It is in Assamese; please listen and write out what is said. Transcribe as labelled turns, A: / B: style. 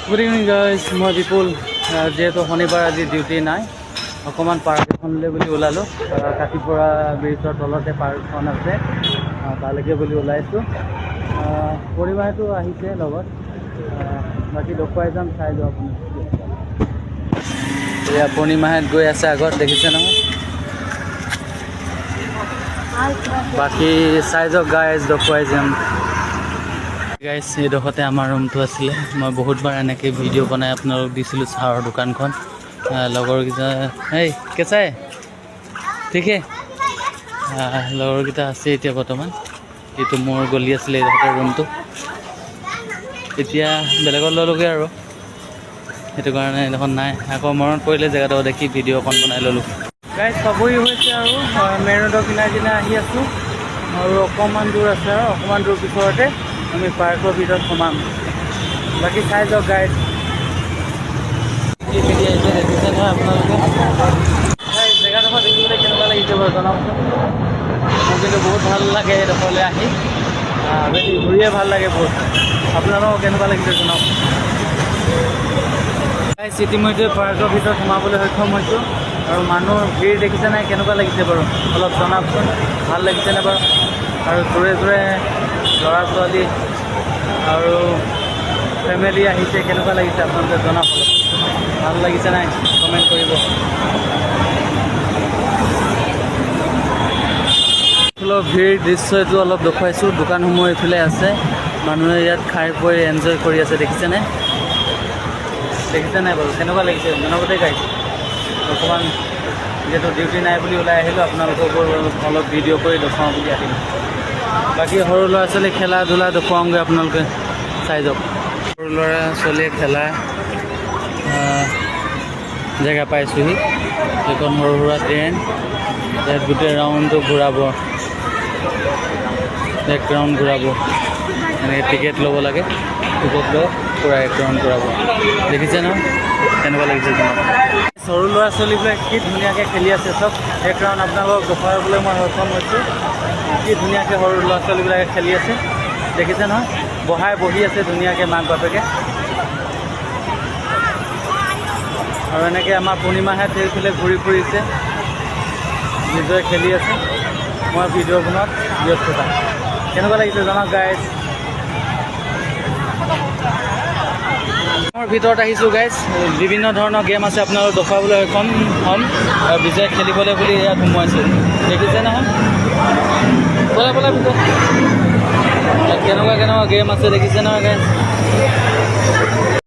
A: গুড ইভিনিং গাইজ, মই বিপুল। যিহেতু শনিবাৰ আজি ডিউটি নাই, অকণমান পাৰ্ক এখনলৈ বুলি ওলালোঁ। কাতিপৰা ব্ৰিজৰ তলতে পাৰ্কখন আছে, তালৈকে বুলি ওলাইছোঁ। পৰিমাণটো আহিছে লগত, বাকী দেখুৱাই যাম, চাই যাওঁ আপুনি। এয়া পূৰ্ণিমাহেঁত গৈ আছে আগত, দেখিছে নহয়। বাকী চাই যাওক গাইজ, দেখুৱাই যাম। গাইজ এইডোখৰতে আমাৰ ৰুমটো আছিলে। মই বহুতবাৰ এনেকৈ ভিডিঅ' বনাই আপোনালোক দিছিলোঁ চাহৰ দোকানখন। লগৰকেইটা এই কেঁচাই ঠিকে, লগৰকেইটা আছে এতিয়া বৰ্তমান। এইটো মোৰ গলি আছিলে এইডোখৰতে ৰুমটো, এতিয়া বেলেগত ল'লোগৈ আৰু সেইটো কাৰণে এইডোখৰ নাই। আকৌ মনত পৰিলে জেগাটো দেখি ভিডিঅ' অকণ বনাই ল'লোঁ। গাইজ চাবৰি হৈছে আৰু মেইন ৰোডৰ কিনাৰে কিনাৰে আহি আছোঁ, আৰু অকণমান দূৰ আছে, আৰু অকণমান দূৰ পিছতে আমি পাৰ্কৰ ভিতৰত সোমাম। বাকী চাই যাওক গাইড, কি মেলি আহিছে দেখিছে নহয় আপোনালোকে। জেগাডোখৰ দেখিবলৈ কেনেকুৱা লাগিছে বাৰু জনাবচোন। মোৰ কিন্তু বহুত ভাল লাগে এইডোখৰলৈ আহি, আবেলি ঘূৰিয়ে ভাল লাগে বহুত। আপোনালোকক কেনেকুৱা লাগিছে জনাওক। ইতিমধ্যে পাৰ্কৰ ভিতৰত সোমাবলৈ সক্ষম হৈছোঁ, আৰু মানুহৰ ভিৰ দেখিছে নাই, কেনেকুৱা লাগিছে বাৰু অলপ জনাওকচোন। ভাল লাগিছেনে বাৰু? আৰু জোৰে জোৰে ল'ৰা ছোৱালী আৰু ফেমিলি আহিছে, কেনেকুৱা লাগিছে আপোনালোকে জনাওক। অলপ ভাল লাগিছে নাই কমেণ্ট কৰিব। ফুলৰ ভিৰ দৃশ্য এইটো অলপ দেখুৱাইছোঁ। দোকানসমূহ এইফালে আছে, মানুহে ইয়াত খাই বৈ এনজয় কৰি আছে, দেখিছেনে? দেখিছে নাই বাৰু কেনেকুৱা লাগিছে জনাবতে গাইছে। অকণমান যিহেতু ডিউটি নাই বুলি ওলাই আহিলোঁ, আপোনালোককো অলপ ভিডিঅ' কৰি দেখুৱাওঁ বুলি আহিলোঁ। বাকী সৰু ল'ৰা ছোৱালী খেলা ধূলা দেখুৱাওঁগৈ, আপোনালোকে চাই যাওক। সৰু ল'ৰা ছোৱালীয়ে খেলা জেগা পাইছোঁহি। এইখন সৰু সুৰা ট্ৰেইন, ইয়াত গোটেই ৰাউণ্ডটো ঘূৰাব, এক ৰাউণ্ড ঘূৰাব। এনেকৈ টিকেট ল'ব লাগে, টিকেট লৈ পূৰা এক ৰাউণ্ড ঘূৰাব। দেখিছে নহয় কেনেকুৱা লাগিছে তোমাক। সৰু ল'ৰা ছোৱালীবোৰে কি ধুনীয়াকৈ খেলি আছে, চব এক ৰাউণ্ড আপোনালোকক দেখুৱাবলৈ মই সক্ষম হৈছোঁ। কি ধুনীয়াকৈ সৰু ল'ৰা ছোৱালীবিলাকে খেলি আছে, দেখিছে নহয়। বহি আছে ধুনীয়াকৈ মাক বাপেকে। আৰু এনেকৈ আমাৰ পূৰ্ণিমাহেঁত সেইফালে ঘূৰি ফুৰিছে, নিজে খেলি আছে। মই ভিডিঅ' বনোৱাত ব্যস্ততা। কেনেকুৱা লাগিছে জনাওক গাইজ। ভিতৰত আহিছোঁ গাইজ, বিভিন্ন ধৰণৰ গেম আছে, আপোনালোক দেখুৱাবলৈ সক্ষম হ'ম। আৰু বিজয় খেলিবলৈ বুলি ইয়াত সোমোৱাইছোঁ, দেখিছে নহয়। ব'লা ভিতৰত কেনেকুৱা কেনেকুৱা গেম আছে, দেখিছে নহয় গাইজ।